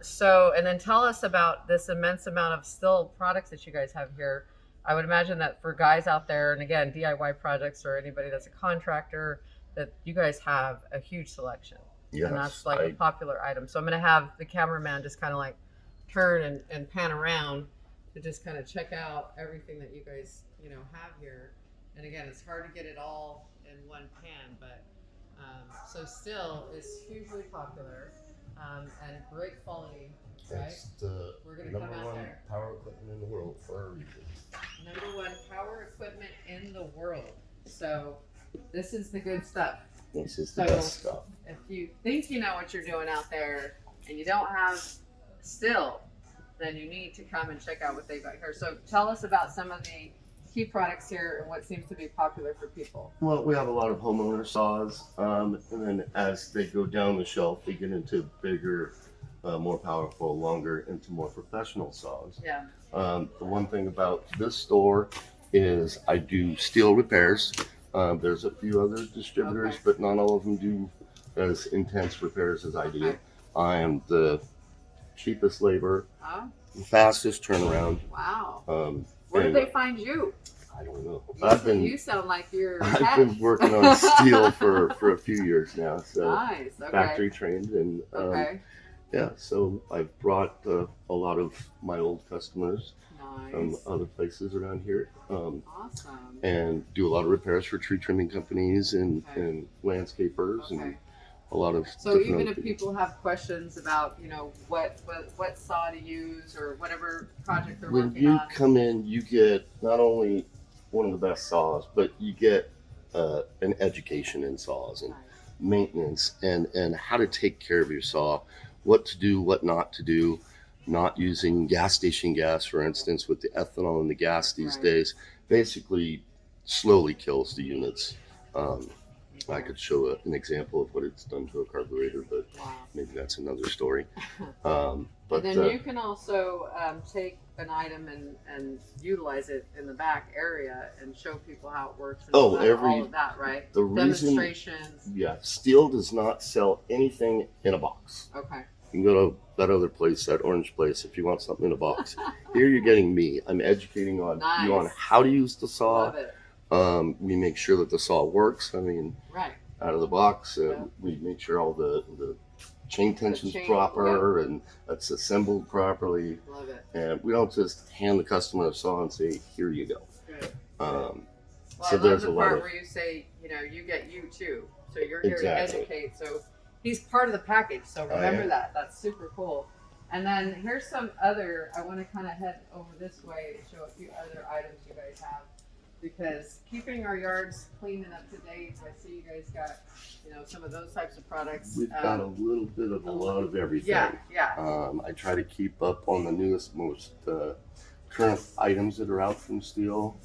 So, and then tell us about this immense amount of still products that you guys have here. I would imagine that for guys out there, and again, DIY projects or anybody that's a contractor, that you guys have a huge selection. And that's Yes, like a popular item. So I'm going to have the cameraman just kind of like turn and pan around to just kind of check out everything that you guys, have here. And again, it's hard to get it all in one pan, but so still is hugely popular and great quality, right? it's the We're gonna number come out one there. power equipment in the world for a reason. Number one power equipment in the world. So this is the good stuff. This is the So best stuff. if you think you know what you're doing out there and you don't have still, then you need to come and check out what they've got here. So tell us about some of the key products here and what seems to be popular for people. Well, we have a lot of homeowner saws, and then as they go down the shelf, they get into bigger, more powerful, longer, into more professional saws. Yeah. The one thing about this store is I do steel repairs. There's a few other distributors, Okay. but not all of them do as intense repairs as I do. Okay. I am the cheapest labor, Oh, fastest turnaround. wow. Um, Where did and they find you? I don't know. You sound like you're I've been working on steel for a few years now, so nice. Okay. factory trained, and Okay. yeah, so I've brought a lot of my old customers from Nice. other places around here, Awesome. and do a lot of repairs for tree trimming companies and, Okay. and landscapers Okay. and a lot of So different even other if things. people have questions about, what saw to use or whatever project they're When working you on. come in, you get not only one of the best saws, but you get an education in saws and Nice. maintenance and how to take care of your saw, what to do, what not to do, not using gas station gas, for instance, with the ethanol in the gas these Right. days, basically slowly kills the units. I could show an example of what it's done to a carburetor, but Wow. maybe that's another story. And But then you can also take an item and utilize it in the back area and show people how it works and all of that, right? the reason, Demonstrations. yeah, Steel does not sell anything in a box. Okay. You can go to that other place, that orange place, if you want something in a box. Here you're getting me. I'm educating on you on Nice. how to use the saw. Love it. We make sure that the saw works. I mean, Right. out of the box, Yeah. we make sure all the chain tension's chain, proper and it's assembled properly. Love it. And we don't just hand the customer a saw and say, "Here you go." Good. Um, Well, so I love there's the a lot part of where you say, you get you too. So you're here Exactly. to educate. So he's part of the package. So remember am. that. That's super cool. And then here's some other, I want to kind of head over this way to show a few other items you guys have. Because keeping our yards clean and up to date, I see you guys got, some of those types of products. we've got a little bit of a lot of everything. Yeah. I try to keep up on the newest, most current items that are out from Steel,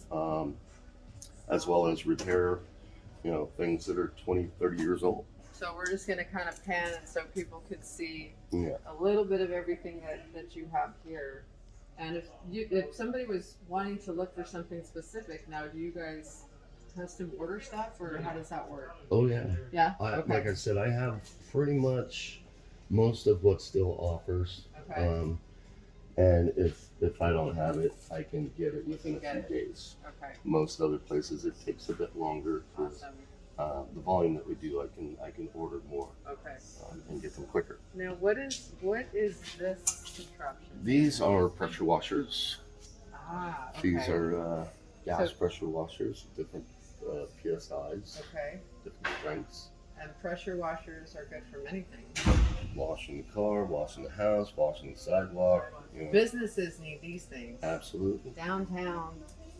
as well as repair, things that are 20, 30 years old. So we're just going to kind of pan so people could see Yeah. a little bit of everything that you have here. And if somebody was wanting to look for something specific, now do you guys custom order stuff or how does that work? Oh yeah. Yeah. Like I said, I have pretty much most of what Steel offers. Okay. And if I don't have it, I can get it within can a get few days. Okay. Most other places it takes a bit longer. 'Cause, Awesome. the volume that we do, I can order more Okay. and get them quicker. Now what is this contraption? These are pressure washers. Ah. Okay. These are gas So- pressure washers, different PSIs, Okay. different strengths. And pressure washers are good for many things. Washing the car, washing the house, washing the sidewalk. Businesses need these things. Absolutely. Downtown,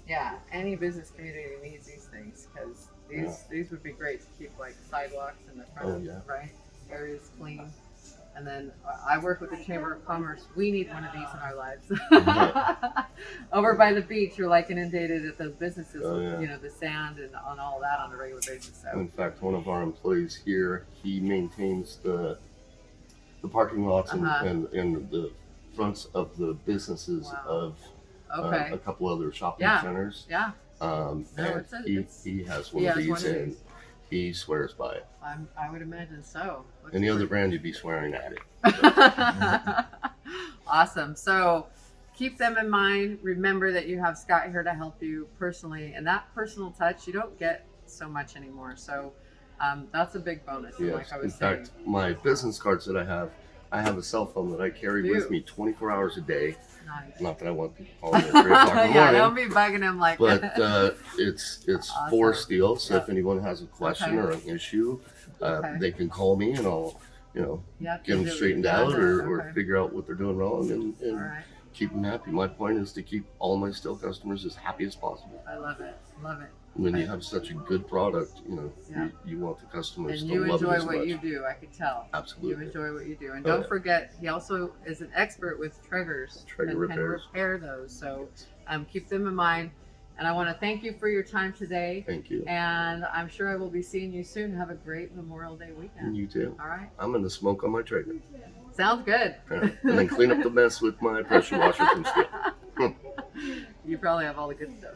yeah, any business community needs these things because these would be great to keep like sidewalks in the front, Oh, yeah. right? Areas clean. And then I work with the Chamber of Commerce. We need one of these in our lives. Over by the beach, you're like inundated at those businesses Oh, with yeah. the sand and on all that on a regular basis. So In fact, one of our employees here, he maintains the parking lots and the fronts of the businesses Wow. of okay, a couple other shopping Yeah. centers. yeah, And he has one he of has these one of and these. he swears by it. I would imagine so. Looks Any other pretty- brand, you'd be swearing at it. Awesome. So keep them in mind. Remember that you have Scott here to help you personally, and that personal touch you don't get so much anymore. So that's a big bonus. Yes. Like I was In saying. fact, my business cards that I have a cell phone that I carry with me 24 hours a day. Nice. Not that I want people calling me at 3 o'clock in the Yeah, morning. don't be bugging him like But that. it's Awesome. for steel. So Yep. if anyone has a question Okay. or an issue, Okay. they can call me and I'll, Yep, get them you do- straightened yeah, out or okay. figure out what they're doing wrong and All right. keep them happy. My point is to keep all my steel customers as happy as possible. I love it. Love it. When you Okay. have such a good product, Yeah. you want the customers And to you love it enjoy as what much. you do. I could tell. Absolutely. You enjoy what you do. And Oh, don't yeah. forget, he also is an expert with triggers. Trigger and repairs. can repair those. So keep them in mind. And I want to thank you for your time today. Thank you. And I'm sure I will be seeing you soon. Have a great Memorial Day And weekend. you too. All right. I'm gonna smoke on my trailer. Sounds good. And then clean up the mess with my pressure washer from steel. You probably have all the good stuff.